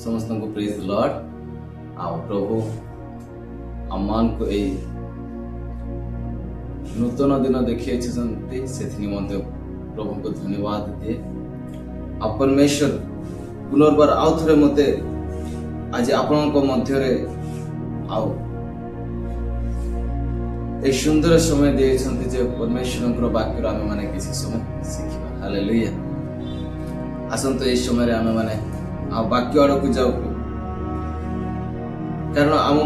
समस्त को praise Lord आओ प्रभु अम्मान को ए नूतन दिन देखिए से निमंते प्रभु को धन्यवाद दिए आ परमेश्वर पुनर्बार आउ थे मते आज आपण मध्य आओ ए सुंदर समय देइछन्ति जे परमेश्वर वाक्य आमे माने किसी समय शिखिबा हालेलुया आसंतो ए समय आमे माने आ वाक्य आड़ को जाऊ कारण आम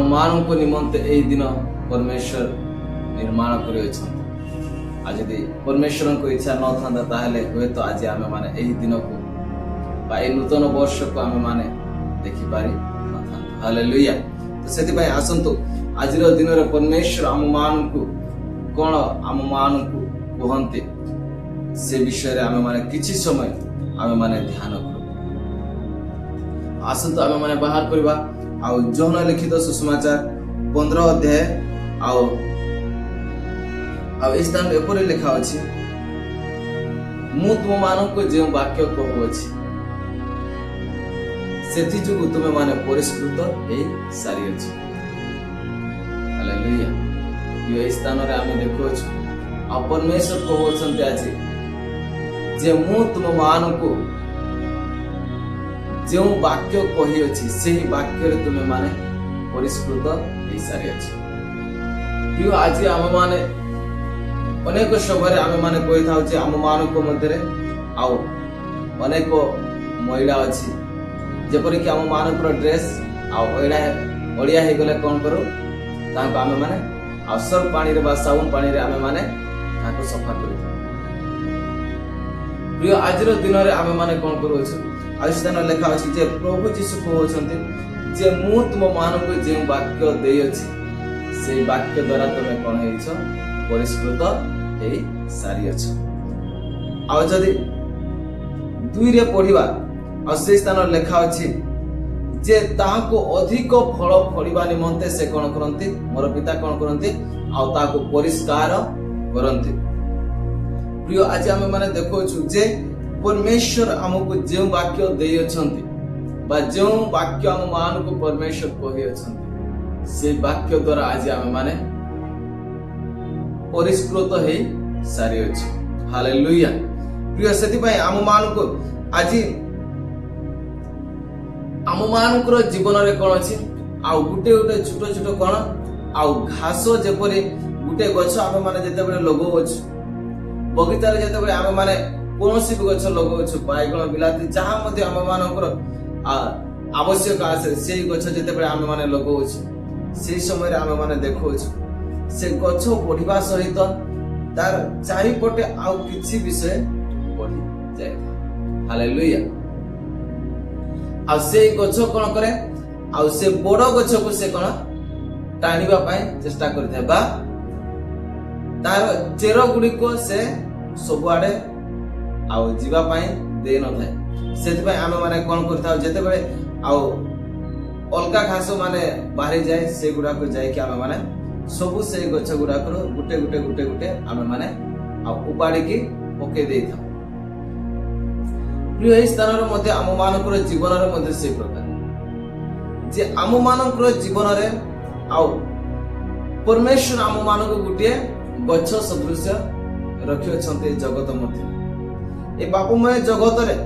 मान को निमंते ए दिन परमेश्वर निर्माण कर आज यदि परमेश्वर को इच्छा न था ताहले हुए तो आज आमे माने एही दिन को बा ए नूतन वर्ष को आमे माने देखि पारि न था हालेलुया तो सेति पय आसंतो आजिर दिन रे परमेश्वर आम मान को कोन आम मान को कहंते से विषय रे आमे माने किछि समय आमे माने ध्यान करू आसंतो आमे माने बाहर करबा आ जोहना लिखित सुसमाचार 15 अध्याय आ स्थान एपरि लिखा अछि मु तुम मानक जे वाक्य कहू अछि सेथि जुगु तुमे माने परिष्कृत हे सारी अछि हालेलुया ये स्थान रे आमे देखो छु आ परमेश्वर कहउछन्ते अछि जे मु तुम मानक जो वाक्य कही अछि सेही वाक्य रे तुमे माने परिष्कृत हे सारी अछि प्रिय आज आमे माने अनेक समय आमे माने कहि थाउ जे आम मानक मध्य रे आउ अनेक महिला अछि जेपरि कि आम मानक ड्रेस आ ओडिया हे गले कोन करू ताको आमे माने आ सर्फ पानी रे बा साबुन पानी रे आमे माने ताको सफा करू प्रिय आजिर दिन रे आमे माने कोन करू अछि आस्थान लेखा अछि जे प्रभु यीशु कहउछन्ते जे मु तुम मानक जे वाक्य देइ अछि से वाक्य द्वारा तमे कोन हेइछ परिष्कृत हे सारी अछि आ जदि 2 रे पढिबा आ से स्थान लेखा अछि जे ताको अधिक फल फलिबा निमंते से कोन करंती मोर पिता कोन करंती आ ताको परिष्कार करंती प्रिय आज हम माने देखो छु जे परमेश्वर हमको जे वाक्य देइ अछंती बा जे वाक्य हम मान को परमेश्वर कहि अछंती से वाक्य द्वारा आज हम माने परिष्कृत हे सारी अछि हालेलुया प्रिय सेति पय हम मान को आज आम मानकर जीवन रे कोन अछि आ गुटे गुटे छोट छोट कोन आ घास जेपरि गुटे गछ आमे माने जते बेले लगो अछि बगीचा रे जते बेले आमे माने कोनोसी भी गछ लगो अछि बाइगण बिलाती जहां मध्ये आम मानकर आवश्यक आसे सेही गछ जते बेले आमे माने लगो अछि सेही समय रे आमे माने देखो अछि से गछ बढ़िबा सहित तार चारि पटे आ किछि विषय बढ़ी जाय हालेलुया आ से गछ कोन करे आ से बड़ गछ को से कोन टाणीबा पय चेष्टा करथे बा तार चेर गुडी को से सब आडे आ जीवा पय दे न थाए सेति पय आमे माने कोन करथाउ जते बेले आ अलका घास माने बाहरी जाय से गुडा को जाय कि आमे माने सब से गछ गुडा को गुटे गुटे गुटे गुटे आमे माने आ उपाड़ी की पके देई था प्रिय स्थान रे मध्ये आम मानकर जीवन रे मध्ये से प्रकार जे आम मानकर जीवन रे आउ परमेश्वर आम मानक गुटिए गछ सदृश रखि अछन्ते जगत मध्ये ए बापमय जगत रे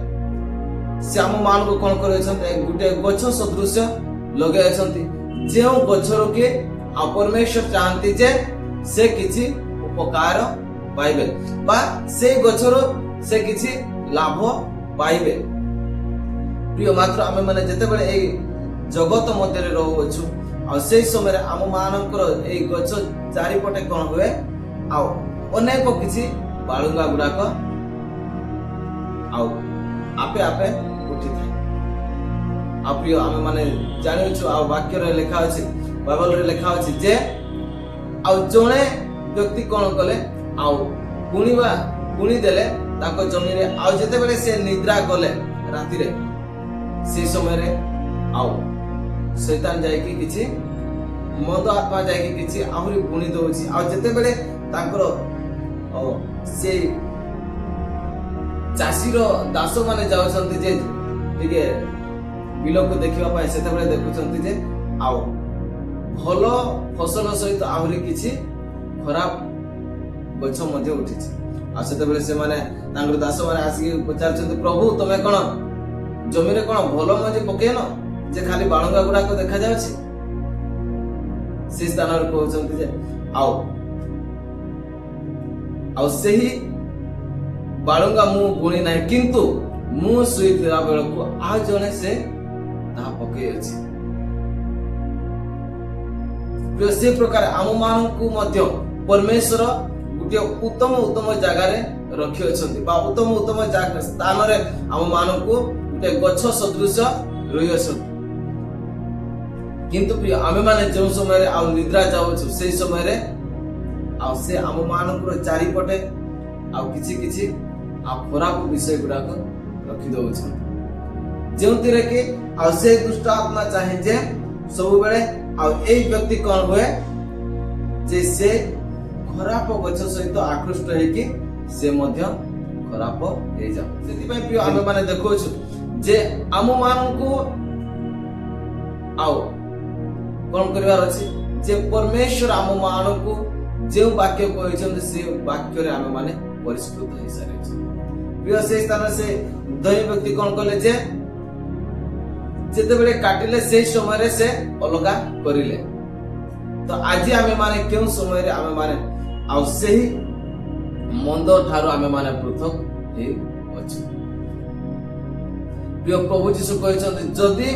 से आम मानक कोन करे अछन्ते गुटे गछ सदृश लगे अछन्ते जे गछ रो के आ परमेश्वर चाहंती जे से किछि उपकार पाइबे बा से गछ रो से किछि लाभ पाइबे प्रिय मात्र आमे माने जते बेले ए जगत मध्य रे रहू अछु आ से समय रे आम मानकर ए गछ चारि पटे कोन होए आ अनेक किछि बाळुंगा गुडा को आ आपे आपे उठी थाए आ प्रिय आमे माने जानि छु आ वाक्य रे लिखा अछि बाइबल रे लिखा अछि जे आ जणे व्यक्ति कोन कले आ पुणी देले ताको जमी रे आ जते बेले से निद्रा गले राति रे से समय रे आउ शैतान जाय कि किछि मद आत्मा जाय कि किछि आहुरी पुणी दोछि आ जते बेले ताकर से ଚାଷୀର ଦାସ ମାନେ ଯାଉଛନ୍ତି ଯେ ଟିକେ ବିଲକୁ ଦେଖିବା ପାଇଁ, ସେତେବେଳେ ଦେଖୁଛନ୍ତି ଯେ ଆଉ ଭଲ ଫସଲ ସହିତ ଆହୁରି କିଛି ଖରାପ ଗଛ ମଧ୍ୟ ଉଠିଛି। ଆଉ ସେତେବେଳେ ସେମାନେ ତାଙ୍କର ଦାସ ମାନେ ଆସିକି ପଚାରୁଛନ୍ତି, ପ୍ରଭୁ ତମେ କଣ ଜମିରେ କଣ ଭଲ ମଞ୍ଜି ପକେଇନ ଯେ ଖାଲି ବାଳୁଙ୍ଗା ଗୁଡାକ ଦେଖାଯାଉଛି? ସେ ସ୍ଥାନରେ କହୁଛନ୍ତି ଯେ ଆଉ ସେହି ବାଳୁଙ୍ଗା ମୁଁ ବୁଣି ନାହିଁ, କିନ୍ତୁ ମୁଁ ଶୋଇଥିବା ବେଳକୁ ଆଉ ଜଣେ ସେ ତାହା ପକେଇ ଅଛି। ସେ ପ୍ରକାର ଆମ ମାନଙ୍କୁ ମଧ୍ୟ ପରମେଶ୍ୱର ଗୋଟିଏ ଉତ୍ତମ ଜାଗାରେ ରଖିଅଛନ୍ତି ବା ଉତ୍ତମ ସ୍ଥାନରେ ଆମ ମାନଙ୍କୁ ଗୋଟେ ଗଛ ସଦୃଶ ରହିଅଛନ୍ତି। କିନ୍ତୁ ପ୍ରିୟ ଆମେ ମାନେ ଯେଉଁ ସମୟରେ ଆଉ ନିଦ୍ରା ଯାଉଛୁ, ସେଇ ସମୟରେ ଆଉ ସେ ଆମ ମାନଙ୍କର ଚାରିପଟେ ଆଉ କିଛି ଆଉ ଖରାପ ବିଷୟ ଗୁଡାକ ରଖି ଦଉଛନ୍ତି, ଯେଉଁଥିରେ କି ଆଉ ସେ ଦୁଷ୍ଟ ଆତ୍ମା ଚାହେଁ ଯେ ସବୁବେଳେ ଆଉ ଏଇ ବ୍ୟକ୍ତି କଣ ହୁଏ ଯେ ସେ ଖରାପ ଗଛ ସହିତ ଆକୃଷ୍ଟ ହେଇକି ସେ ମଧ୍ୟ ଖରାପ ହେଇଯାଉ। ସେଥିପାଇଁ ପ୍ରିୟ ଆମେ ମାନେ ଦେଖୁଛୁ ଯେ ଆମ ମାନଙ୍କୁ ଆଉ କଣ କରିବାର ଅଛି ଯେ ପରମେଶ୍ୱର ଆମ ମାନଙ୍କୁ ଯେଉଁ ବାକ୍ୟ କହିଛନ୍ତି ସେ ବାକ୍ୟରେ ଆମେ ମାନେ ପରିଷ୍କୃତ ହେଇସାରିଛୁ। ପ୍ରିୟ ସେଇ ସ୍ଥାନରେ ସେ ଧନୀ ବ୍ୟକ୍ତି କଣ କଲେ ଯେ ଯେତେବେଳେ କାଟିଲେ ସେଇ ସମୟରେ ସେ ଅଲଗା କରିଲେ। ତ ଆଜି ଆମେ ମାନେ କେଉଁ ସମୟରେ ଆମେ ମାନେ ଆଉ ସେହି ମନ୍ଦ ଠାରୁ ଆମେ ମାନେ ପୃଥକ ହେଇ ଅଛୁ। ପ୍ରିୟ ପ୍ରଭୁ ଯୀଶୁ କହିଛନ୍ତି, ଯଦି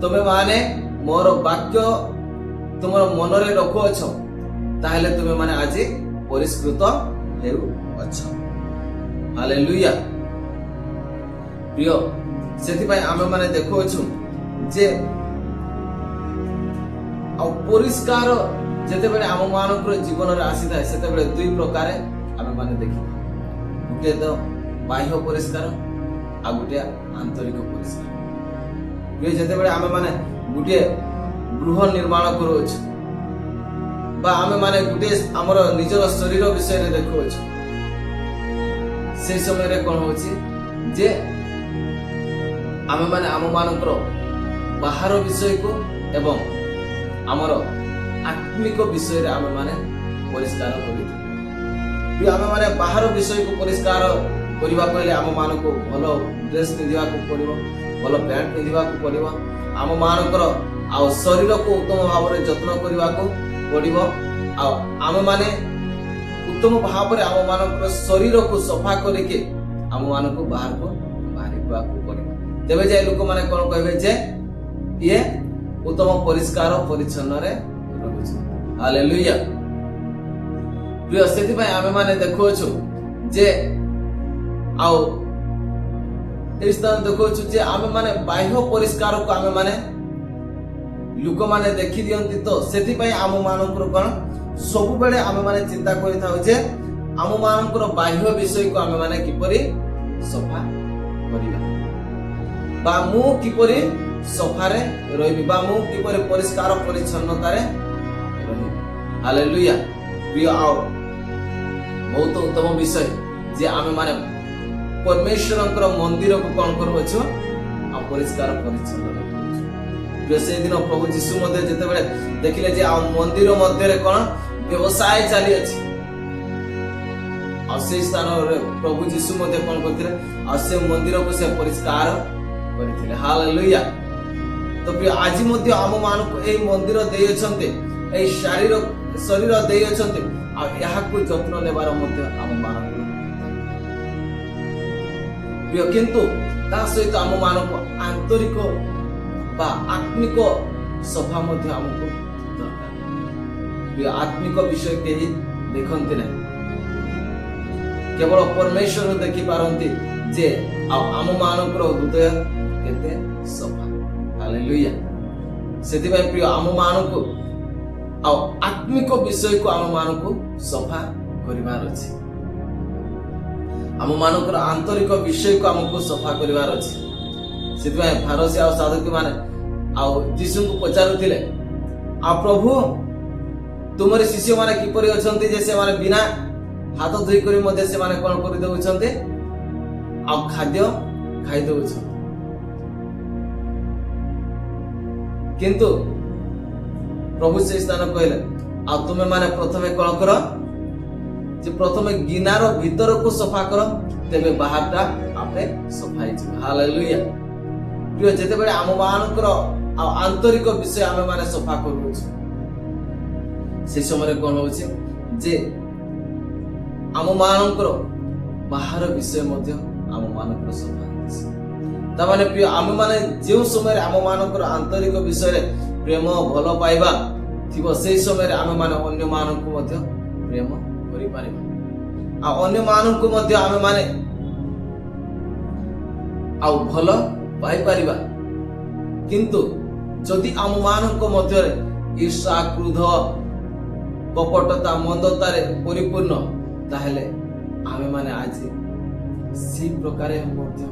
ତମେ ମାନେ ମୋର ବାକ୍ୟ ତୁମର ମନରେ ରଖୁଅଛ, ତାହେଲେ ତୁମେ ମାନେ ଆଜି ପରିଷ୍କୃତ ହେଉଅଛ। ହାଲେଲୁୟା। ପ୍ରିୟ ସେଥିପାଇଁ ଆମେ ମାନେ ଦେଖୁଅଛୁ ଯେ ଆଉ ପରିଷ୍କାର ଯେତେବେଳେ ଆମ ମାନଙ୍କର ଜୀବନରେ ଆସିଥାଏ, ସେତେବେଳେ ଦୁଇ ପ୍ରକାର ଆମେ ମାନେ ଦେଖିବା। ଗୋଟିଏ ତ ବାହ୍ୟ ପରିଷ୍କାର ଆଉ ଗୋଟିଏ ଆନ୍ତରିକ ପରିଷ୍କାର। ଯେତେବେଳେ ଆମେ ମାନେ ଗୋଟିଏ ଗୃହ ନିର୍ମାଣ କରୁଅଛୁ ବା ଆମେ ମାନେ ଗୋଟିଏ ଆମର ନିଜର ଶରୀର ବିଷୟରେ ଦେଖୁଅଛୁ, ସେ ସମୟରେ କଣ ହଉଛି ଯେ ଆମେ ମାନେ ଆମ ମାନଙ୍କର ବାହାର ବିଷୟକୁ ଏବଂ ଆମର ଆତ୍ମିକ ବିଷୟରେ ଆମେ ମାନେ ପରିଷ୍କାର କରିଥାଉ। ଆମେ ମାନେ ବାହାର ବିଷୟକୁ ପରିଷ୍କାର କରିବାକୁ ହେଲେ ଆମ ମାନଙ୍କୁ ଭଲ ଡ୍ରେସ ପିନ୍ଧିବାକୁ ପଡିବ, ଭଲ ପ୍ୟାଣ୍ଟ ପିନ୍ଧିବାକୁ ପଡିବ, ଆମ ମାନଙ୍କର ଆଉ ଶରୀରକୁ ଉତ୍ତମ ଭାବରେ ଯତ୍ନ କରିବାକୁ ପଡିବ। ଆଉ ଆମେ ମାନେ ଉତ୍ତମ ଭାବରେ ଆମ ମାନଙ୍କର ଶରୀରକୁ ସଫା କରିକି ଆମ ମାନଙ୍କୁ ବାହାରିବାକୁ ପଡିବ। ତେବେ ଯାଇ ଲୋକମାନେ କଣ କହିବେ ଯେ ଇଏ ଉତ୍ତମ ପରିଷ୍କାର ପରିଚ୍ଛନ୍ନରେ ରହୁଛି। ହାଲେଲୁୟା। ପ୍ରିୟ ସେଥିପାଇଁ ଆମେ ମାନେ ଦେଖୁଅଛୁ ଯେ ଆଉ এই স্থান দেখুଛୁ যে ଆମେ ମାନେ ବାହ୍ୟ ପରିଷ୍କାରକୁ ଆମେ ମାନେ ଲୋକମାନେ ଦେଖି ଦିଅନ୍ତି। ତ ସେଥିପାଇଁ ଆମ ମାନଙ୍କର କଣ ସବୁବେଳେ ଆମେ ମାନେ ଚିନ୍ତା କରିଥାଉ ଯେ ଆମ ମାନଙ୍କର ବାହ୍ୟ ବିଷୟକୁ ଆମେ ମାନେ କିପରି ସଫା କରିବା ବା ମୁଁ କିପରି ସଫାରେ ରହିବି ବା ମୁଁ କିପରି ପରିଷ୍କାର ପରିଚ୍ଛନ୍ନତାରେ ରହିବି। ହାଲେଲୁୟା। ପ୍ରିୟ ଆଉ ବହୁତ ଉତ୍ତମ ବିଷୟ ଯେ ଆମେ ମାନେ ପରମେଶ୍ୱରଙ୍କର ମନ୍ଦିରକୁ କଣ କରୁଅଛୁ ଆଉ ପରିଷ୍କାର ପରିଚ୍ଛନ୍ନ ରଖୁଛୁ। ସେଦିନ ପ୍ରଭୁ ଯୀଶୁ ମଧ୍ୟ ଯେତେବେଳେ ଦେଖିଲେ ଯେ ଆଉ ମନ୍ଦିର ମଧ୍ୟରେ କଣ ବ୍ୟବସାୟ ଚାଲିଅଛି, ଆଉ ସେଇ ସ୍ଥାନରେ ପ୍ରଭୁ ଯୀଶୁ ମଧ୍ୟ କଣ କରିଥିଲେ ଆଉ ସେ ମନ୍ଦିରକୁ ସେ ପରିଷ୍କାର କରିଥିଲେ। ହାଲେଲୁୟା। ତ ପ୍ରିୟ ଆଜି ମଧ୍ୟ ଆମ ମାନଙ୍କୁ ଏଇ ମନ୍ଦିର ଦେଇଅଛନ୍ତି, ଏଇ ଶରୀର ଦେଇଅଛନ୍ତି, ଆଉ ଏହାକୁ ଯତ୍ନ ନେବାର ମଧ୍ୟ ଆମ ମାନଙ୍କୁ ପ୍ରିୟ। କିନ୍ତୁ ତା ସହିତ ଆମ ମାନଙ୍କୁ ଆନ୍ତରିକ ବା ଆତ୍ମିକ ସଫା ମଧ୍ୟ ଆମକୁ ଦରକାର। ପ୍ରିୟ ଆତ୍ମିକ ବିଷୟ କେହି ଦେଖନ୍ତି ନାହିଁ, କେବଳ ପରମେଶ୍ୱର ଦେଖିପାରନ୍ତି ଯେ ଆଉ ଆମ ମାନଙ୍କର ହୃଦୟ କେତେ ସଫା। ହାଲେଲୁୟା। ସେଥିପାଇଁ ପ୍ରିୟ ଆମ ମାନଙ୍କୁ ଆଉ ଆତ୍ମିକ ବିଷୟକୁ ଆମ ମାନଙ୍କୁ ସଫା କରିବାର ଅଛି, ଆମ ମାନଙ୍କର ଆନ୍ତରିକ ବିଷୟକୁ ଆମକୁ ସଫା କରିବାର ଅଛି। ସେଥିପାଇଁ ଫାରସୀ ଆଉ ସାଧୁକୀ ମାନେ ଆଉ ଯୀଶୁଙ୍କୁ ପଚାରୁଥିଲେ, ଆଉ ପ୍ରଭୁ ତୁମର ଶିଷ୍ୟ ମାନେ କିପରି ଅଛନ୍ତି ଯେ ସେମାନେ ବିନା ହାତ ଧୋଇ କରି ମଧ୍ୟ ସେମାନେ କଣ କରିଦେଉଛନ୍ତି ଆଉ ଖାଦ୍ୟ ଖାଇଦଉଛ, କିନ୍ତୁ ପ୍ରଭୁ ସେ ସ୍ଥାନ କହିଲେ ଆଉ ତୁମେ ମାନେ ପ୍ରଥମେ କଣ କର, ଯେ ପ୍ରଥମେ ଗିନାର ଭିତରକୁ ସଫା କର, ତେବେ ବାହାରଟା ଆପେ ସଫା ହେଇଯିବ। ହାଲେଲୁୟା। ପ୍ରିୟ, ଯେତେବେଳେ ଆମ ମାନଙ୍କର ଆଉ ଆନ୍ତରିକ ବିଷୟ ଆମେ ମାନେ ସଫା କରୁଛୁ, ସେ ସମୟରେ କଣ ହଉଛି ଯେ ଆମ ମାନଙ୍କର ବାହାର ବିଷୟ ମଧ୍ୟ ଆମ ମାନଙ୍କର ସଫା ହେଉଛି। ତାମାନେ ପ୍ରିୟ, ଆମେ ମାନେ ଯେଉଁ ସମୟରେ ଆମ ମାନଙ୍କର ଆନ୍ତରିକ ବିଷୟରେ ପ୍ରେମ ଭଲ ପାଇବା ଥିବ, ସେଇ ସମୟରେ ଆମେ ମାନେ ଅନ୍ୟ ମାନଙ୍କୁ ମଧ୍ୟ ପ୍ରେମ କରିପାରିବା, ଆଉ ଅନ୍ୟ ମାନଙ୍କୁ ମଧ୍ୟ ଆମେ ମାନେ ଆଉ ଭଲ ପାଇପାରିବା। କିନ୍ତୁ ଯଦି ଆମ ମାନଙ୍କ ମଧ୍ୟରେ ଈର୍ଷା, କ୍ରୋଧ, କପଟତା, ମନ୍ଦତାରେ ପରିପୂର୍ଣ୍ଣ, ତାହେଲେ ଆମେ ମାନେ ଆଜି ସେଇ ପ୍ରକାର ମଧ୍ୟ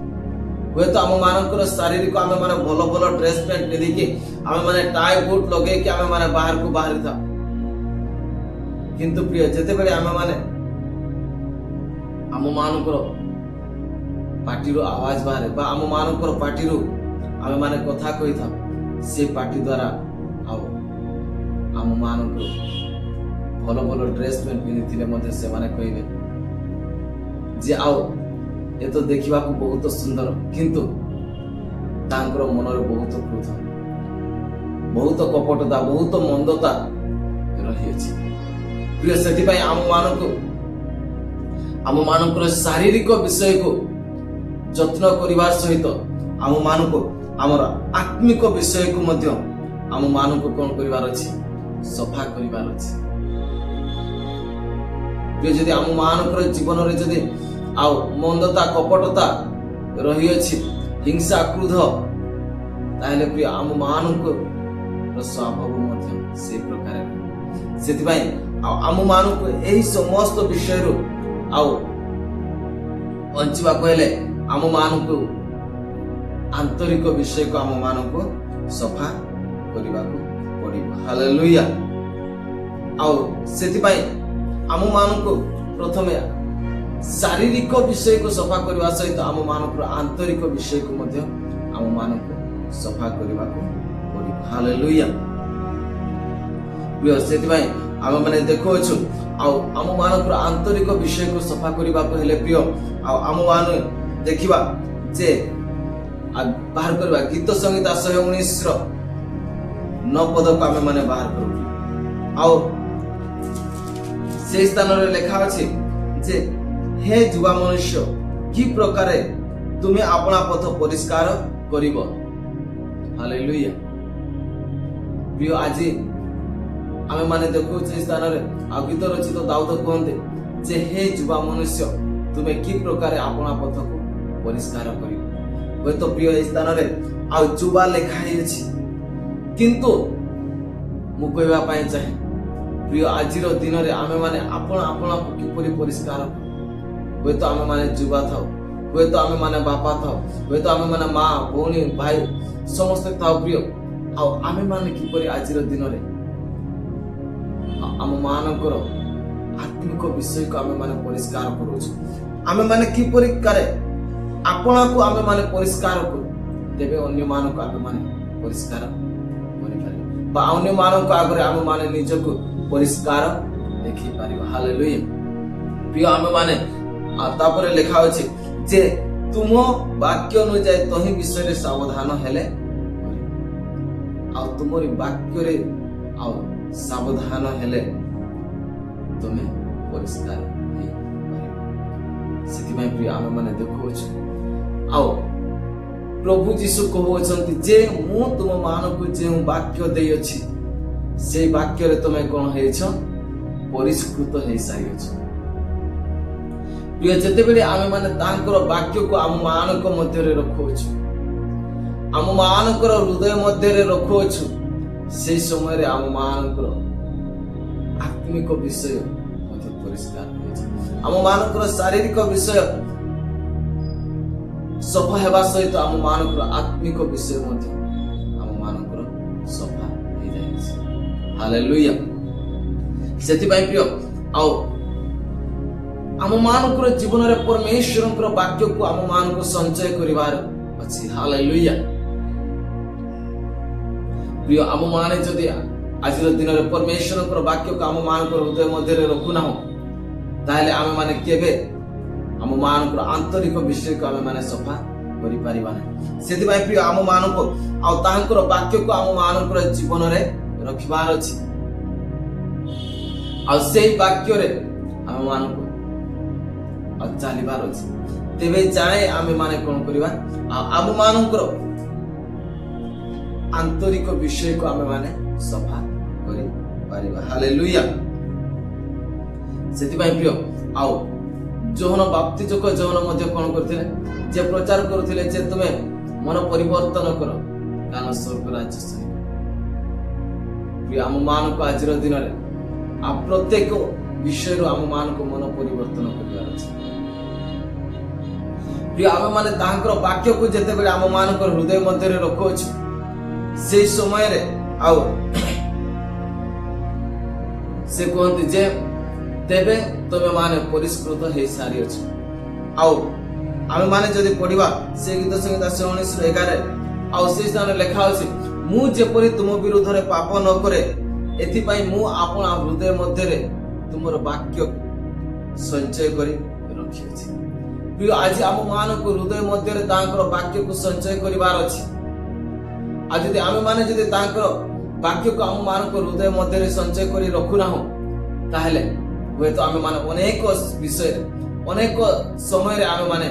ହୁଏତ ଆମ ମାନଙ୍କର ଶାରୀରିକ ଆମେ ମାନେ ଭଲ ଭଲ ଡ୍ରେସ ପ୍ୟାଣ୍ଟ ପିନ୍ଧିକି ଆମେ ମାନେ ଟାଇ ବୁଟ ଲଗେଇକି ଆମେ ମାନେ ବାହାରକୁ ବାହାରିଥାଉ, କିନ୍ତୁ ପ୍ରିୟ, ଯେତେବେଳେ ଆମେ ମାନେ ଆମ ମାନଙ୍କର ପାଟିରୁ ଆୱାଜ ବାହାରେ ବା ଆମ ମାନଙ୍କର ପାଟିରୁ ଆମେ ମାନେ କଥା କହିଥାଉ, ସେ ପାଟି ଦ୍ୱାରା ଆଉ ଆମ ମାନଙ୍କୁ ଭଲ ଭଲ ଡ୍ରେସ ପ୍ୟାଣ୍ଟ ପିନ୍ଧିଥିଲେ ମଧ୍ୟ ସେମାନେ କହିବେ ଯେ ଆଉ ଏ ତ ଦେଖିବାକୁ ବହୁତ ସୁନ୍ଦର, କିନ୍ତୁ ତାଙ୍କର ମନରେ ବହୁତ କ୍ରୋଧ, ବହୁତ କପଟତା, ବହୁତ ମନ୍ଦତା ରହିଅଛି। ପ୍ରିୟ, ସେଥିପାଇଁ ଆମ ମାନଙ୍କର ଶାରୀରିକ ବିଷୟକୁ ଯତ୍ନ କରିବା ସହିତ ଆମ ମାନଙ୍କୁ ଆମର ଆତ୍ମିକ ବିଷୟକୁ ମଧ୍ୟ ଆମ ମାନଙ୍କୁ କଣ କରିବାର ଅଛି, ସଫା କରିବାର ଅଛି। ଯଦି ଆମ ମାନଙ୍କର ଜୀବନରେ ଯଦି ଆଉ ମନ୍ଦତା, କପଟତା ରହିଅଛି, ହିଂସା, କ୍ରୋଧ, ତାହେଲେ ପ୍ରିୟ ଆମ ମାନଙ୍କର ସ୍ୱଭାବ ମଧ୍ୟ ସେଇ ପ୍ରକାର। ସେଥିପାଇଁ ଆଉ ଆମ ମାନଙ୍କୁ ଏହି ସମସ୍ତ ବିଷୟରୁ ଆଉ ବଞ୍ଚିବାକୁ ହେଲେ ଆମ ମାନଙ୍କୁ ଆନ୍ତରିକ ବିଷୟକୁ ଆମ ମାନଙ୍କୁ ସଫା କରିବାକୁ ପଡିବ। ହାଲେଲୁୟା। ଆଉ ସେଥିପାଇଁ ଆମ ମାନଙ୍କୁ ପ୍ରଥମେ ଶାରୀରିକ ବିଷୟକୁ ସଫା କରିବା ସହିତ ଆମ ମାନଙ୍କର ଆନ୍ତରିକ ବିଷୟକୁ ମଧ୍ୟ ଆମ ମାନଙ୍କୁ ସଫା କରିବାକୁ ପଡିବ। ହାଲେଲୁୟା। ପ୍ରିୟ, ସେଥିପାଇଁ ଆମେ ମାନେ ଦେଖୁଅଛୁ ଆଉ ଆମ ମାନଙ୍କର ଆନ୍ତରିକ ବିଷୟକୁ ସଫା କରିବାକୁ ହେଲେ ପ୍ରିୟ, ଆଉ ଆମ ମାନେ ଦେଖିବା ଯେ ବାହାର କରିବା ଗୀତ ସଂହିତା 119 ର 9 ପଦକୁ ଆମେ ମାନେ ବାହାର କରୁ। ଆଉ সেই স্থাନରେ লেখা ଅଛି যে হে যুবা মনুষ্ୟ, কি প্রকারে তুমি আপনা পথ পরিষ্কার করিব। হালেলুয়া। প্রিয়, আজি ଆମେ ମାନେ ଦେଖୁଛୁ এই ସ୍ଥାନରେ ଆଉ ଗୀତ ରଚିତ ଦାଉଦ କୁହନ୍ତି ଯେ ହେ ଯୁବା ମନୁଷ୍ୟ, ତୁମେ କି ପ୍ରକାରେ ଆପଣା ପଥକୁ ପରିଷ୍କାର କରିବ। ହୁଏତ ପ୍ରିୟ, এই ସ୍ଥାନରେ ଆଉ ଯୁବା ଲେଖା ହେଇଛି, କିନ୍ତୁ ମୁଁ କହିବା ପାଇଁ ଚାହେଁ ପ୍ରିୟ, ଆଜିର ଦିନରେ ଆମେ ମାନେ ଆପଣାକୁ କିପରି ପରିଷ୍କାର, ହୁଏତ ଆମେ ମାନେ ଯୁବା ଥାଉ, ହୁଏତ ଆମେ ମାନେ ବାପା ଥାଉ, ହୁଏତ ଆମେ ମାନେ ମା, ଭଉଣୀ, ଭାଇ ସମସ୍ତେ ଥାଉ ପ୍ରିୟ, ଆଉ ଆମେ ମାନେ କିପରି ଆଜିର ଦିନରେ ଆମ ମାନଙ୍କର ଆତ୍ମିକ ବିଷୟକୁ ଆମେ ମାନେ ପରିଷ୍କାର କରୁଛୁ। ଆମେ ମାନେ କିପରି କାରେ ଆପଣାକୁ ଆମେ ମାନେ ପରିଷ୍କାର କରୁ, ତେବେ ଅନ୍ୟ ମାନଙ୍କୁ ଆମେ ମାନେ ପରିଷ୍କାର କରିପାରିବା, ବା ଅନ୍ୟ ମାନଙ୍କ ଆଗରେ ଆମେ ମାନେ ନିଜକୁ ପରିଷ୍କାର ଦେଖେଇ ପାରିବା। ହାଲେଲୁୟା। ପ୍ରିୟ, ଆମେ ମାନେ ତାପରେ ଲେଖା ଅଛି ଯେ ତୁମ ବାକ୍ୟ ଅନୁଯାୟୀ ତହିଁ ବିଷୟରେ ସାବଧାନ ହେଲେ, ଆଉ ତୁମରି ବାକ୍ୟରେ ଆଉ ସାବଧାନ ହେଲେ ତୁମେ ପରିଷ୍କାର ହେଇପାରିବ। ସେଥିପାଇଁ ପ୍ରିୟ, ଆମେ ମାନେ ଦେଖୁଅଛୁ ଆଉ ପ୍ରଭୁ ଯୀଶୁ କହୁଅଛନ୍ତି ଯେ ମୁଁ ତୁମ ମାନଙ୍କୁ ଯେଉଁ ବାକ୍ୟ ଦେଇଅଛି ସେଇ ବାକ୍ୟରେ ତୁମେ କଣ ହେଇଛ, ପରିଷ୍କୃତ ହେଇସାରିଅଛ। ପ୍ରିୟ, ଯେତେବେଳେ ଆମେ ମାନେ ତାଙ୍କର ବାକ୍ୟକୁ ଆମ ମାନଙ୍କ ମଧ୍ୟରେ ରଖୁଅଛୁ, ଆମ ମାନଙ୍କର ହୃଦୟ ମଧ୍ୟରେ ରଖୁଅଛୁ, ସେଇ ସମୟରେ ଆମ ମାନଙ୍କର ଆତ୍ମିକ ବିଷୟ ମଧ୍ୟ ପରିଷ୍କାର ହୋଇଛି। ଆମ ମାନଙ୍କର ଶାରୀରିକ ବିଷୟ ସଫା ହେବା ସହିତ ଆମ ମାନଙ୍କର ଆତ୍ମିକ ବିଷୟ ମଧ୍ୟ ଆମ ମାନଙ୍କର ସଫା ହେଇଯାଇଛି। ହାଲେଲୁୟା। ସେଥିପାଇଁ ପ୍ରିୟ, ଆଉ ଆମ ମାନଙ୍କର ଜୀବନରେ ପରମେଶ୍ୱରଙ୍କର ବାକ୍ୟକୁ ଆମ ମାନଙ୍କୁ ସଞ୍ଚୟ କରିବାର ଅଛି। ହାଲେଲୁୟା। ପ୍ରିୟ, ଆମ ମାନେ ଯଦି ଆଜିର ଦିନରେ ପରମେଶ୍ୱରଙ୍କର ବାକ୍ୟକୁ ଆମ ମାନଙ୍କର ହୃଦୟ ମଧ୍ୟରେ ରଖୁନାହୁଁ, ତାହେଲେ ଆମେ ମାନେ କେବେ ଆମ ମାନଙ୍କର ଆନ୍ତରିକ ବିଷୟକୁ ଆମେ ମାନେ ସଫା କରିପାରିବା ନାହିଁ। ସେଥିପାଇଁ ପ୍ରିୟ, ଆମ ମାନଙ୍କୁ ଆଉ ତାହାଙ୍କର ବାକ୍ୟକୁ ଆମ ମାନଙ୍କର ଜୀବନରେ ରଖିବାର ଅଛି। ଆଉ ସେଇ ବାକ୍ୟରେ ଆମ ମାନଙ୍କୁ ଚାଲିବାର ଅଛି। ତେବେ ଯାଏ ଆମେ ମାନେ କଣ କରିବା, ଆଉ ଆମ ମାନଙ୍କର ଆନ୍ତରିକ ବିଷୟକୁ ଆମେ ମାନେ ସଫା କରିପାରିବା। ହାଲେଲୁୟା। ସେଥିପାଇଁ ପ୍ରିୟ, ଆଉ ଯୋହନ ବାପ୍ତିଜକ ଯୋହନ ମଧ୍ୟ କଣ କରିଥିଲେ, ଯେ ପ୍ରଚାର କରୁଥିଲେ ଯେ ତୁମେ ମନ ପରିବର୍ତ୍ତନ କର, କାରଣ ସ୍ୱର୍ଗ ରାଜ୍ୟ ସହିତ। ପ୍ରିୟ, ଆମ ମାନଙ୍କୁ ଆଜିର ଦିନରେ ଆଉ ପ୍ରତ୍ୟେକ ବିଷୟରୁ ଆମ ମାନଙ୍କୁ ମନ ପରିବର୍ତ୍ତନ କରିବାର ଅଛି। ପ୍ରିୟ, ଆମେ ମାନେ ତାହାଙ୍କର ବାକ୍ୟକୁ ଯେତେବେଳେ ଆମ ମାନଙ୍କର ହୃଦୟ ମଧ୍ୟରେ ରଖୁଅଛୁ, ସେଇ ସମୟରେ ଆଉ ସେ କୁହନ୍ତି ଯେ ତେବେ ତମେ ମାନେ ପରିଷ୍କୃତ ହେଇ ସାରିଅଛ। ଆଉ ଆମେ ମାନେ ଯଦି ପଢିବା ସେ ଗୀତ ସଂହିତା 19:11, ଆଉ ସେ ସ୍ଥାନରେ ଲେଖା ଅଛି, ମୁଁ ଯେପରି ତୁମ ବିରୁଦ୍ଧରେ ପାପ ନ କରେ, ଏଥିପାଇଁ ମୁଁ ଆପଣ ହୃଦୟ ମଧ୍ୟରେ ତୁମର ବାକ୍ୟ ସଞ୍ଚୟ କରି ରଖିଅଛି। ପ୍ରିୟ, ଆଜି ଆମ ମାନଙ୍କୁ ହୃଦୟ ମଧ୍ୟରେ ତାଙ୍କର ବାକ୍ୟକୁ ସଞ୍ଚୟ କରିବାର ଅଛି। ଆଉ ଯଦି ଆମେ ମାନେ ଯଦି ତାଙ୍କର ବାକ୍ୟକୁ ଆମ ମାନଙ୍କ ହୃଦୟ ମଧ୍ୟରେ ସଞ୍ଚୟ କରି ରଖୁନାହୁଁ, ତାହେଲେ ହୁଏତ ଆମେ ମାନେ ଅନେକ ବିଷୟରେ ଅନେକ ସମୟରେ ଆମେ ମାନେ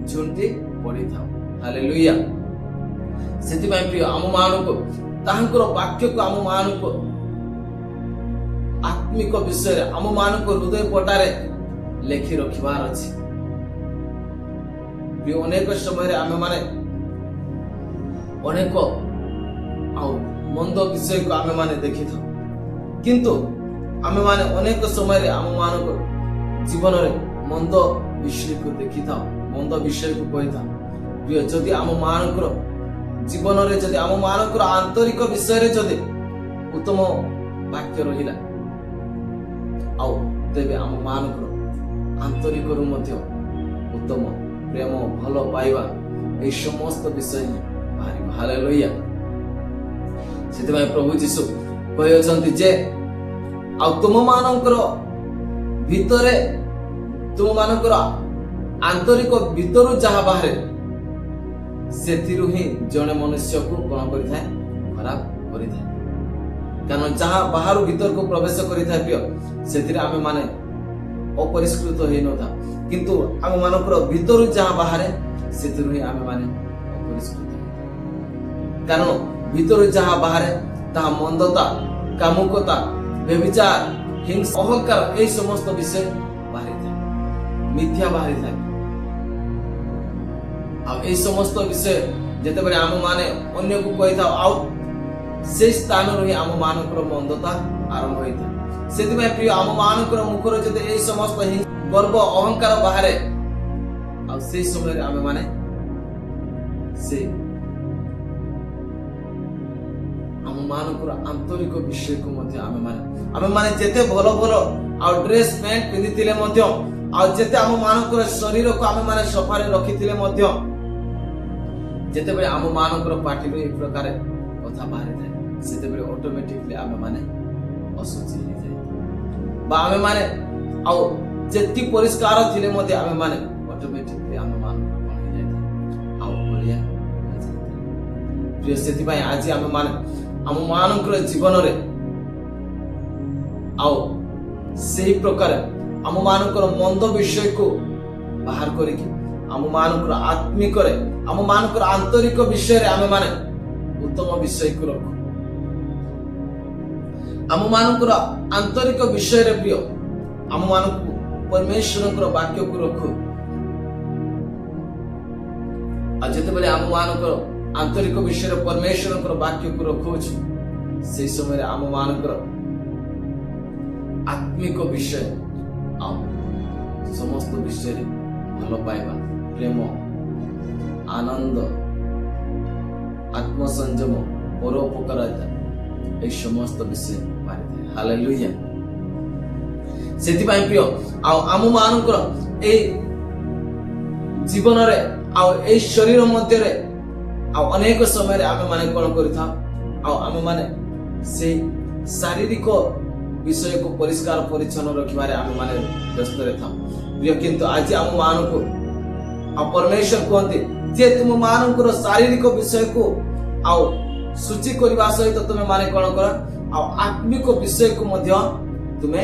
ଝୁଣ୍ଟି ପଡିଥାଉ। ହାଲେଲୁୟା। ସେଥିପାଇଁ ପ୍ରିୟ, ଆମ ମାନଙ୍କୁ ତାହାଙ୍କର ବାକ୍ୟକୁ ଆମ ମାନଙ୍କୁ ଆତ୍ମିକ ବିଷୟରେ ଆମ ମାନଙ୍କ ହୃଦୟ ପଟାରେ ଲେଖି ରଖିବାର ଅଛି। ପ୍ରିୟ, ଅନେକ ସମୟରେ ଆମେ ମାନେ ଅନେକ ଆଉ ମନ୍ଦ ବିଷୟକୁ ଆମେ ମାନେ ଦେଖିଥାଉ, କିନ୍ତୁ ଆମେ ମାନେ ଅନେକ ସମୟରେ ଆମ ମାନଙ୍କ ଜୀବନରେ ମନ୍ଦ ବିଷୟକୁ ଦେଖିଥାଉ, ମନ୍ଦ ବିଷୟକୁ କହିଥାଉ। ପ୍ରିୟ, ଯଦି ଆମ ମାନଙ୍କର ଜୀବନରେ ଯଦି ଆମ ମାନଙ୍କର ଆନ୍ତରିକ ବିଷୟରେ ଯଦି ଉତ୍ତମ ବାକ୍ୟ ରହିଲା, ଆଉ ତେବେ ଆମ ମାନଙ୍କର ଆନ୍ତରିକରୁ ମଧ୍ୟ ଉତ୍ତମ ପ୍ରେମ, ଭଲ ପାଇବା, এই ସମସ୍ତ ବିଷୟ ବାହାରିବ। ହାଲେଲୁୟା। ସେଥିପାଇଁ ପ୍ରଭୁ ଯୀଶୁ କହିଅଛନ୍ତି ଯେ ଆଉ ତୁମ ମାନଙ୍କର ଭିତରେ, ତୁମ ମାନଙ୍କର ଆନ୍ତରିକ ଭିତରୁ ଯାହା ବାହାରେ, ସେଥିରୁ ହିଁ ଜଣେ ମନୁଷ୍ୟକୁ କଣ କରିଥାଏ, ଖରାପ କରିଥାଏ। କାରଣ ଯାହା ବାହାରୁ ଭିତରକୁ ପ୍ରବେଶ କରିଥାଏ ପ୍ରିୟ, ସେଥିରେ ଆମେ ମାନେ ଅପରିଷ୍କୃତ ହେଇନଥାଉ, କିନ୍ତୁ ଆମ ମାନଙ୍କର ଭିତରୁ ଯାହା ବାହାରେ, ସେଥିରୁ ହିଁ ଆମେ ମାନେ ଅପରିଷ୍କୃତ। କାରଣ ଭିତରୁ ଯାହା ବାହାରେ ତାହା ମନ୍ଦତା, କାମୁକତା, ବ୍ୟଭିଚାର, ହିଂସା, ଅହଂକାର, এই ସମସ୍ତ ବିଷୟ ବାହାରିଥାଏ, ମିଥ୍ୟା ବାହାରିଥାଏ। ଆଉ এই ସମସ୍ତ ବିଷୟ ଯେତେବେଳେ ଆମ ମାନେ ଅନ୍ୟକୁ କହିଥାଉ, ଆଉ ସେଇ ସ୍ଥାନରୁ ହିଁ ଆମ ମାନଙ୍କର ମନ୍ଦତା ଆରମ୍ଭ ହୋଇଥାଏ। ସେଥିପାଇଁ ପ୍ରିୟ, ଆମ ମାନଙ୍କର ମୁଖରେ ଯଦି এই ସମସ୍ତ ଗର୍ବ, ଅହଂକାର ବାହାରେ, ଆଉ ସେଇ ସମୟରେ ଆମେ ମାନେ ସେ ଆମ ମାନଙ୍କର ଆନ୍ତରିକ ବିଷୟକୁ ମଧ୍ୟ ଆମେ ମାନେ ଯେତେ ଭଲ ଭଲ ଆଉ ଡ୍ରେସ୍ ପ୍ୟାଣ୍ଟ ପିନ୍ଧିଥିଲେ ମଧ୍ୟ, ଆଉ ଯେତେ ଆମ ମାନଙ୍କର ଶରୀରକୁ ଆମେ ମାନେ ସଫାରେ ରଖିଥିଲେ ମଧ୍ୟ, ଯେତେବେଳେ ଆମ ମାନଙ୍କର ପାଟିରୁ এই ପ୍ରକାର କଥା ବାହାରିଥାଏ, ସେତେବେଳେ ଅଟୋମେଟିକଲି ଆମେ ମାନେ ଅଶୁଚି ହେଇଯାଏ, ବା ଆମେ ମାନେ ଆଉ ଯେତିକି ପରିଷ୍କାର ଥିଲେ ମଧ୍ୟ ଆମେ ମାନେ ଅଟୋମେଟିକଲି ଆମ ମାନଙ୍କର କଣ ହେଇଯାଇଥାଏ, ଆଉ ଅଳିଆ ହେଇଯାଇଥାଏ। ପ୍ରିୟ, ସେଥିପାଇଁ ଆଜି ଆମେ ମାନେ ଆମ ମାନଙ୍କର ଜୀବନରେ ଆଉ ସେହି ପ୍ରକାର ଆମ ମାନଙ୍କର ମନ୍ଦ ବିଷୟକୁ ବାହାର କରିକି ଆମ ମାନଙ୍କର ଆତ୍ମିକରେ, ଆମ ମାନଙ୍କର ଆନ୍ତରିକ ବିଷୟରେ ଆମେ ମାନେ ଉତ୍ତମ ବିଷୟକୁ ରଖୁ। ଆମ ମାନଙ୍କର ଆନ୍ତରିକ ବିଷୟରେ ପ୍ରିୟ, ଆମ ମାନଙ୍କୁ ପରମେଶ୍ୱରଙ୍କର ବାକ୍ୟକୁ ରଖୁ। ଆଉ ଯେତେବେଳେ ଆମ ମାନଙ୍କର ଆନ୍ତରିକ ବିଷୟରେ ପରମେଶ୍ୱରଙ୍କର ବାକ୍ୟକୁ ରଖୁଛୁ, ସେହି ସମୟରେ ଆମ ମାନଙ୍କର ଆତ୍ମିକ ବିଷୟ ଆଉ ସମସ୍ତ ବିଷୟରେ ଭଲ ପାଇବା, ପ୍ରେମ, ଆନନ୍ଦ, ଆତ୍ମସଂଯମ, ପରୋପକାରିତା, এই সমস্ত বিষয় বাড়িতে। হালেলুয়া। ସେଥିପାଇଁ ପ୍ରିୟ ଆଉ ଆମ ମାନଙ୍କର ଏଇ ଜୀବନରେ ଆଉ ଏଇ ଶରୀର ମଧ୍ୟରେ ଆଉ ଅନେକ ସମୟରେ ଆମେ ମାନେ କଣ କରିଥାଉ ଆଉ ଆମେ ମାନେ ସେଇ ଶାରୀରିକ ବିଷୟକୁ ପରିଷ୍କାର ପରିଚ୍ଛନ୍ନ ରଖିବାରେ ଆମେ ମାନେ ବ୍ୟସ୍ତରେ ଥାଉ ପ୍ରିୟ। କିନ୍ତୁ ଆଜି ଆମ ମାନଙ୍କୁ ଆଉ ପରମେଶ୍ୱର କୁହନ୍ତି ଯେ ତୁମ ମାନଙ୍କର ଶାରୀରିକ ବିଷୟକୁ ଆଉ ସୂଚି କରିବା ସହିତ ତୁମେ ମାନେ କଣ କର ଆଉ ଆତ୍ମିକ ବିଷୟକୁ ମଧ୍ୟ ତୁମେ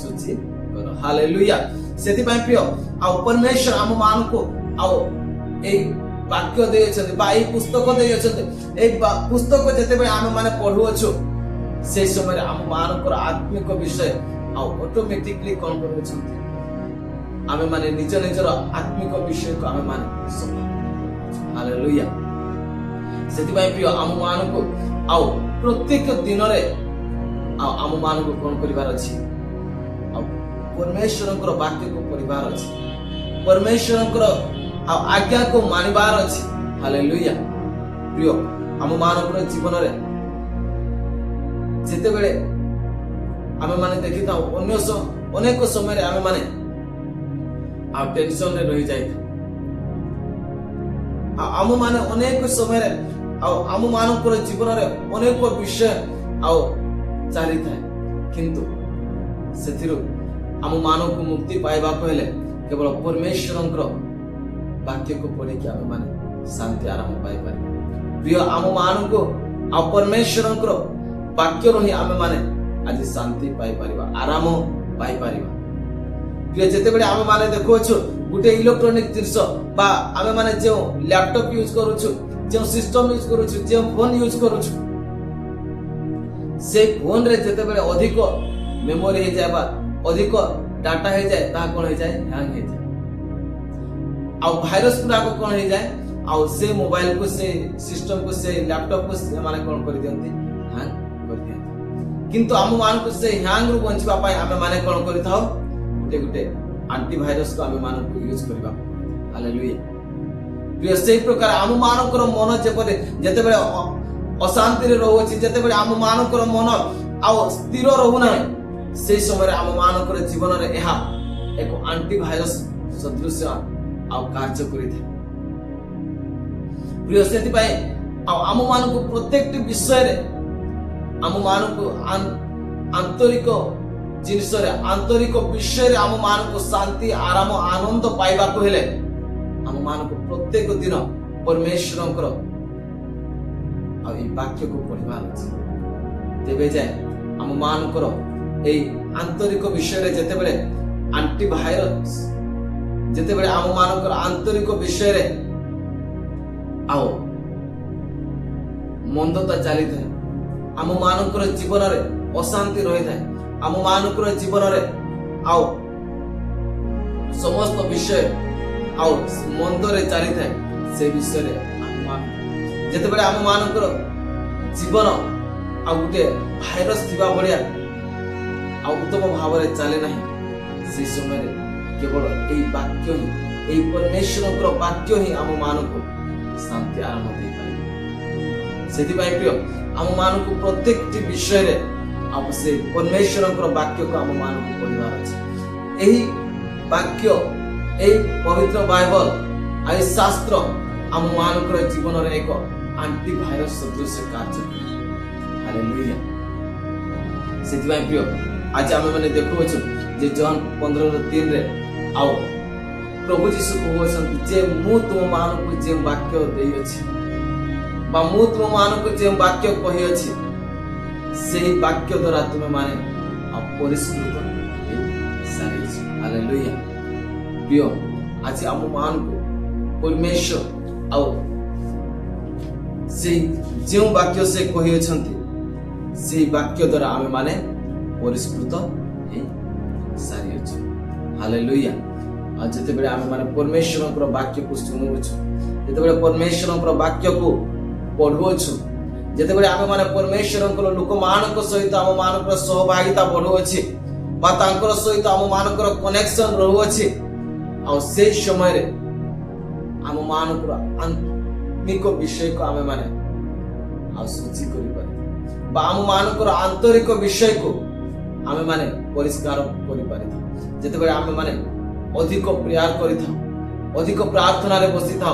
ସୂଚି କର। ହାଲେଲୁୟା। ସେଥିପାଇଁ ପ୍ରିୟ ଆଉ ପରମେଶ୍ୱର ଆମ ମାନଙ୍କୁ ଆଉ ଏଇ ବାକ୍ୟ ଦେଇଛନ୍ତି ବା ଏଇ ପୁସ୍ତକ ଦେଇଛନ୍ତି। ଏଇ ପୁସ୍ତକ ଯେତେବେଳେ ଆମେ ମାନେ ପଢୁଅଛୁ সেই সময় ଆମ ମାନଙ୍କର ଆତ୍ମିକ ବିଷୟ ଆଉ ଅଟୋମେଟିକଲି କଣ କରୁଛନ୍ତି ଆମେ ମାନେ ନିଜ ନିଜର ଆତ୍ମିକ ବିଷୟକୁ ଆମେ ମାନେ ସଫା। ହାଲେଲୁୟା। ସେଥିପାଇଁ ପ୍ରିୟ ଆମ ମାନଙ୍କୁ ଆଉ ପ୍ରତ୍ୟେକ ଦିନରେ ଆଉ ଆମ ମାନଙ୍କୁ କଣ କରିବାର ଅଛି ଆଉ ପରମେଶ୍ୱରଙ୍କର ବାକ୍ୟକୁ ପଢିବାର ଅଛି, ପରମେଶ୍ୱରଙ୍କର ଆଉ ଆଜ୍ଞାକୁ ମାନିବାର ଅଛି। ହାଲେଲୁୟା। ପ୍ରିୟ ଆମ ମାନଙ୍କର ଜୀବନରେ ଯେତେବେଳେ ଆମେ ମାନେ ଦେଖିଥାଉ ଅନେକ ସମୟରେ ଆମେ ମାନେ ଆଉ ଟେନସନରେ ରହିଯାଇଥାଉ ଆଉ ଆମ ମାନେ ଅନେକ ସମୟରେ ଆଉ ଆମ ମାନଙ୍କର ଜୀବନରେ ଅନେକ ବିଷୟ ଆଉ ଚାଲିଥାଏ। କିନ୍ତୁ ସେଥିରୁ ଆମ ମାନଙ୍କୁ ମୁକ୍ତି ପାଇବାକୁ ହେଲେ କେବଳ ପରମେଶ୍ୱରଙ୍କର ବାକ୍ୟକୁ ପଢିକି ଆମେ ମାନେ ଶାନ୍ତି ଆରାମ ପାଇପାରିବା। ପ୍ରିୟ ଆମ ମାନଙ୍କୁ ଆଉ ପରମେଶ୍ୱରଙ୍କର ବାକ୍ୟରୁ ହିଁ ଆମେ ମାନେ ଆଜି ଶାନ୍ତି ପାଇପାରିବା, ଆରାମ ପାଇପାରିବା। ଯେତେବେଳେ ଆମେ ମାନେ ଦେଖୁଅଛୁ ଗୋଟେ ଇଲେକ୍ଟ୍ରୋନିକ ଜିନିଷ ବା ଆମେ ମାନେ ଯେଉଁ ଲ୍ୟାପଟପ୍ ୟୁଜ କରୁଛୁ, ଯେଉଁ ସିଷ୍ଟମ ୟୁଜ କରୁଛୁ, ଯେଉଁ ଫୋନ ୟୁଜ କରୁଛୁ, ସେ ଫୋନରେ ଯେତେବେଳେ ଅଧିକ ମେମୋରି ହେଇଯାଏ ବା ଅଧିକ ଡାଟା ହେଇଯାଏ ତାହା କଣ ହେଇଯାଏ ହ୍ୟାଙ୍ଗ ହେଇଯାଏ। ଆଉ ଭାଇରସ ଗୁଡାକ କଣ ହେଇଯାଏ ଆଉ ସେ ମୋବାଇଲକୁ, ସେ ସିଷ୍ଟମକୁ, ସେ ଲ୍ୟାପଟପକୁ ସେମାନେ କଣ କରିଦିଅନ୍ତି ହ୍ୟାଙ୍ଗ କରିଦିଅନ୍ତି। କିନ୍ତୁ ଆମ ମାନଙ୍କୁ ସେ ହ୍ୟାଙ୍ଗ ରୁ ବଞ୍ଚିବା ପାଇଁ ଆମେ ମାନେ କଣ କରିଥାଉ ଗୋଟେ ଆଣ୍ଟିଭାଇରସକୁ ଆମେ ମାନଙ୍କୁ ୟୁଜ କରିବା। ହାଲେଲୁୟା। ପ୍ରିୟ ସେଇ ପ୍ରକାର ଆମ ମାନଙ୍କର ମନ ଯେତେବେଳେ ଅଶାନ୍ତିରେ ରହୁଅଛି, ଯେତେବେଳେ ଆମ ମାନଙ୍କର ମନ ଆଉ ସ୍ଥିର ରହୁନାହିଁ, ସେଇ ସମୟରେ ଆମ ମାନଙ୍କର ଜୀବନରେ ଏହା ଏକ ଆଣ୍ଟିଭାଇରସ ସଦୃଶ ଆଉ କାର୍ଯ୍ୟ କରିଥାଏ। ପ୍ରିୟ ସେଥିପାଇଁ ଆଉ ଆମ ମାନଙ୍କୁ ପ୍ରତ୍ୟେକଟି ବିଷୟରେ ଆମ ମାନଙ୍କୁ ଆନ୍ତରିକ ଜିନିଷରେ, ଆନ୍ତରିକ ବିଷୟରେ ଆମ ମାନଙ୍କୁ ଶାନ୍ତି, ଆରାମ, ଆନନ୍ଦ ପାଇବାକୁ ହେଲେ ଆମ ମାନଙ୍କୁ ପ୍ରତ୍ୟେକ ଦିନ ପରମେଶ୍ୱରଙ୍କର ଆଉ ଏଇ ବାକ୍ୟକୁ ପଢିବାର ଅଛି। ତେବେ ଯାଏ ଆମ ମାନଙ୍କର ଏଇ ଆନ୍ତରିକ ବିଷୟରେ ଯେତେବେଳେ ଆଣ୍ଟିଭାଇରସ, ଯେତେବେଳେ ଆମ ମାନଙ୍କର ଆନ୍ତରିକ ବିଷୟରେ ଆଉ ମନ୍ଦତା ଚାଲିଥାଏ, ଆମ ମାନଙ୍କର ଜୀବନରେ ଅଶାନ୍ତି ରହିଥାଏ, ଆମ ମାନଙ୍କର ଜୀବନରେ ଆଉ ସମସ୍ତ ବିଷୟ ଆଉ ମନ୍ଦରେ ଚାଲିଥାଏ, ସେ ବିଷୟରେ ଯେତେବେଳେ ଆମ ମାନଙ୍କର ଜୀବନ ଆଉ ଗୋଟେ ଭାଇରସ ଥିବା ଭଳିଆ ଆଉ ଉତ୍ତମ ଭାବରେ ଚାଲେ ନାହିଁ, সেই ସମୟରେ କେବଳ ଏଇ ବାକ୍ୟ ହିଁ, ଏଇ ପରମେଶ୍ୱରଙ୍କର ବାକ୍ୟ ହିଁ ଆମ ମାନଙ୍କୁ ଶାନ୍ତି ଆରାମ ଦେଇପାରିବ। ସେଥିପାଇଁ ପ୍ରିୟ ଆମ ମାନଙ୍କୁ ପ୍ରତ୍ୟେକଟି ବିଷୟରେ ଆଉ ସେ ପରମେଶ୍ୱରଙ୍କର ବାକ୍ୟକୁ ଆମ ମାନଙ୍କୁ ପଢିବାର ଅଛି। ଏହି ବାକ୍ୟ, ଏହି ପବିତ୍ର ବାଇବଲ, ଏହି ଶାସ୍ତ୍ର ଆମ ମାନଙ୍କର ଜୀବନରେ ଏକ ଆଣ୍ଟିଭାଇରସ ସଦୃଶ କାର୍ଯ୍ୟ କରେ। ହାଲେଲୁୟା। ସେଥିପାଇଁ ପ୍ରିୟ ଆଜି ଆମେ ମାନେ ଦେଖୁଅଛୁ ଯେ ଜହନ 15:3 ଆଉ ପ୍ରଭୁ ଯୀଶୁ କହୁଛନ୍ତି ଯେ ମୁଁ ତୁମ ମାନଙ୍କୁ ଯେଉଁ ବାକ୍ୟ ଦେଇଅଛି ବା ମୁଁ ତୁମ ମାନଙ୍କୁ ଯେଉଁ ବାକ୍ୟ କହିଅଛି, ସେହି ବାକ୍ୟ ଦ୍ୱାରା ତୁମେ ମାନେ ଆଉ ପରିଷ୍କୃତ ହେଇସାରିଛ। ହାଲେଲୁୟା। ପ୍ରିୟ ଆଜି ଆମ ମାନଙ୍କୁ ପରମେଶ୍ୱର ଆଉ ସେଇ ଯେଉଁ ବାକ୍ୟ ସେ କହିଅଛନ୍ତି, ସେହି ବାକ୍ୟ ଦ୍ୱାରା ଆମେ ମାନେ ପରିଷ୍କୃତ ହେଇସାରିଅଛୁ। ହାଲେଲୁୟା। ଆଉ ଯେତେବେଳେ ଆମେ ମାନେ ପରମେଶ୍ୱରଙ୍କର ବାକ୍ୟକୁ ଶୁଣୁଅଛୁ, ଯେତେବେଳେ ପରମେଶ୍ୱରଙ୍କର ବାକ୍ୟକୁ ପଢୁଅଛୁ, ଯେତେବେଳେ ଆମେ ମାନେ ପରମେଶ୍ୱରଙ୍କର ଲୋକମାନଙ୍କ ସହିତ ଆମ ମାନଙ୍କର ସହଭାଗିତା ବଢୁଅଛି ବା ତାଙ୍କର ସହିତ ଆମ ମାନଙ୍କର କନେକ୍ସନ ରହୁଅଛି, ଆଉ ସେଇ ସମୟରେ ଆମ ମାନଙ୍କର ଆତ୍ମିକ ବିଷୟକୁ ଆମେ ମାନେ ଆଉ ସୂଚି କରିପାରିବା ବା ଆମ ମାନଙ୍କର ଆନ୍ତରିକ ବିଷୟକୁ आमे माने परिष्कार करि पारि था जेतेबेले आमे माने अधिक प्रेयर करि था अधिक प्रार्थना रे बसि था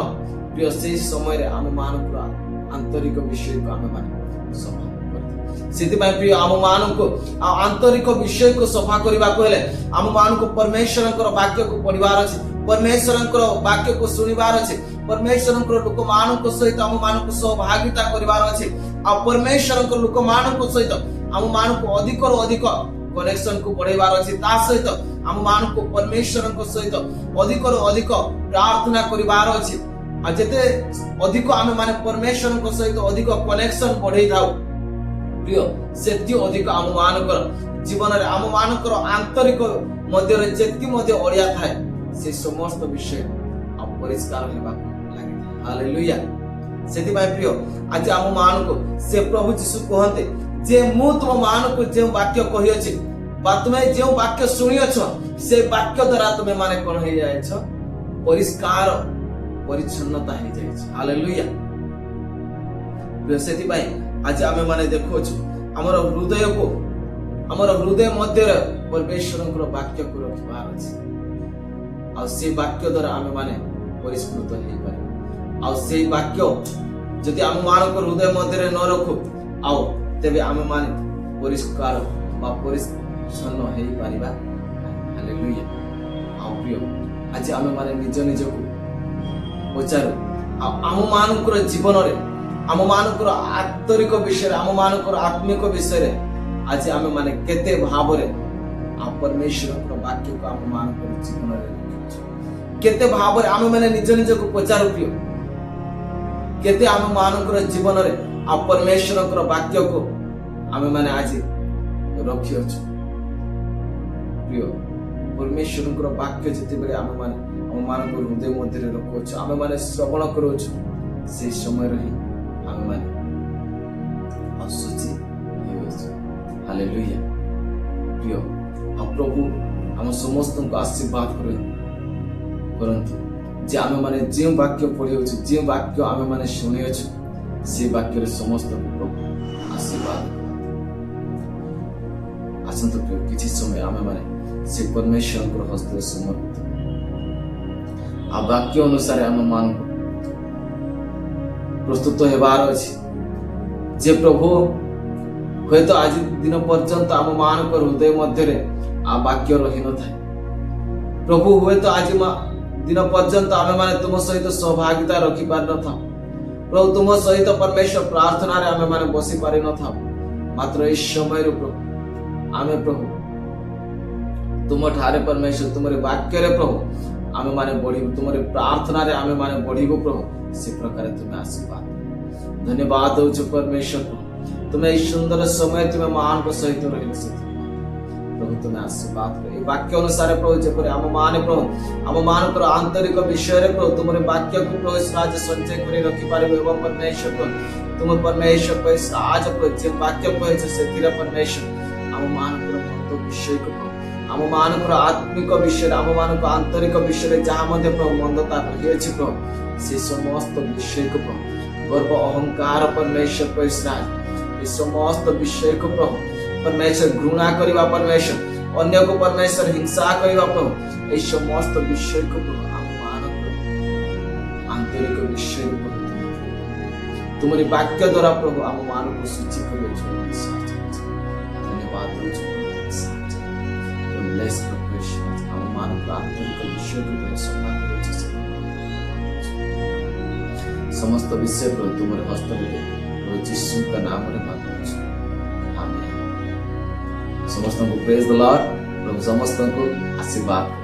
प्रिय से समय रे आमे मानक आंतरिक विषय को आमे माने सफा करता सेति पय प्रिय आम मानक आंतरिक विषय को सफा करबा को हेले आम मानक परमेश्वरकर वाक्य को पढिबार अछि परमेश्वरकर वाक्य को सुनिबार अछि परमेश्वरकर लोक मानक सहित आम मानक सहभागिता करिबार अछि आ परमेश्वरकर लोक मानक सहित आम मानक अधिक और अधिक कनेक्शन को बढ़ेबार अछि ता सहित आम मानक परमेश्वरक सहित अधिक और अधिक प्रार्थना करिबार अछि आ जेते अधिक आमे माने परमेश्वरक सहित अधिक कनेक्शन बढ़ै थाउ प्रिय सेति अधिक आम मानकर जीवन रे आम मानकर आंतरिक मध्य रे जेति मध्य ओडिया थाए से समस्त विषय आ परिष्कार हेबा लागि हालेलुया सेति भाई प्रिय आज आम मानक से प्रभु यीशु कहते जे मु तुम मानक जे वाक्य कहि अछि बा तुमे जे वाक्य सुनि अछ से वाक्य द्वारा तुमे माने कोन हे जाय छ परिष्कार परिच्छन्नता हे जाय छ हालेलुया प्रिय सेति भाई आज आमे माने देखो छु हमर हृदय मध्य रे परमेश्वरक वाक्य को रखबार अछि आ से वाक्य द्वारा आमे माने परिष्कृत हे पारे आ से वाक्य जदि आम मानक हृदय मध्य रे न रखु आओ तेबे आमे माने परिष्कार बा परिच्छन्न हे पारिबा हालेलुया आ प्रिय आज आमे माने निज निज को पचारो आम मानक जीवन रे आम मानक आंतरिक विषय आम मानक आत्मिक विषय आज आमे माने केते भाव रे आ परमेश्वर वाक्य को आम मानक जीवन रे केते भाव रे आमे माने निज निज को पचारो प्रिय केते आम मानक जीवन रे आ परमेश्वर वाक्य को आमे माने आज रखी अछि प्रिय परमेश्वर वाक्य जति बेले आमे मानक हृदय मध्य रे रखो छ आमे माने श्रवण करो छ से समय रही आमे माने असुचि हालेलुया प्रिय आ प्रभु हम समस्त को आशीर्वाद करंतु जे आमे माने जे वाक्य पढ़ियो छ जे वाक्य आमे माने सुनियो छ से वाक्य रे समस्त को प्रभु आशीर्वाद आसंत प्रिय किछि समय आमे माने से परमेश्वर को हस्त समर्पित आ वाक्य अनुसार आमे मान प्रस्तुत हेबार अछि जे प्रभु होय तो आज दिन पर्यंत आम मान हृदय मध्य रे आ वाक्य रही न थाए प्रभु हुए तो आज दिन पर्यंत आमे माने तुम सहित सहभागिता रखी पार न था प्रभु तुम सहित परमेश्वर प्रार्थना रे आमे माने बसी पारि न था मात्र इस समय रे प्रभु आमे प्रभु तुम ठारे परमेश्वर तुमरे वाक्य रे प्रभु आमे माने बढ़ी तुमरे प्रार्थना रे आमे माने बढ़ीबो प्रभु से प्रकार तुम्हें आशीर्वाद धन्यवाद दउछ परमेश्वर तुम्हें इस सुंदर समय तुम्हें महान को सहित रहिल से प्रभु तुम्हें आशीर्वाद करे वाक्य अनुसार प्रभु जेपरि आम माने प्रभु आम मान कर आंतरिक विषय रे प्रभु तुमरे वाक्य को प्रभु राज संचय करे रखि पारिबो एवं परमेश्वर को तुम परमेश्वर को आज प्रभु जे वाक्य कहे छै से तीर परमेश्वर आम मान कर बहुत विषय को आम मान कर आत्मिक विषय आम मान कर आंतरिक विषय जहां मध्य प्रभु मंदता रही अछि प्रभु से समस्त विषय को प्रभु गर्व अहंकार परमेश्वर को राज इस समस्त विषय को प्रभु परमेश्वर घृणा करिबा परमेश्वर अन्य को परमेश्वर हिंसा करिबा प्रभु इस समस्त विषय को प्रभु आम मान आंतरिक विषय को तुम्हारी वाक्य द्वारा प्रभु आम मान को सूची करियो धन्यवाद दउछु ब्लेस परमेश्वर आम मान को आंतरिक विषय को सफा करियो समस्त विषय प्रभु तुम्हारे हस्त में यीशु का नाम रे मांगू आमीन समस्त को प्रेज द लॉर्ड प्रभु समस्त को आशीर्वाद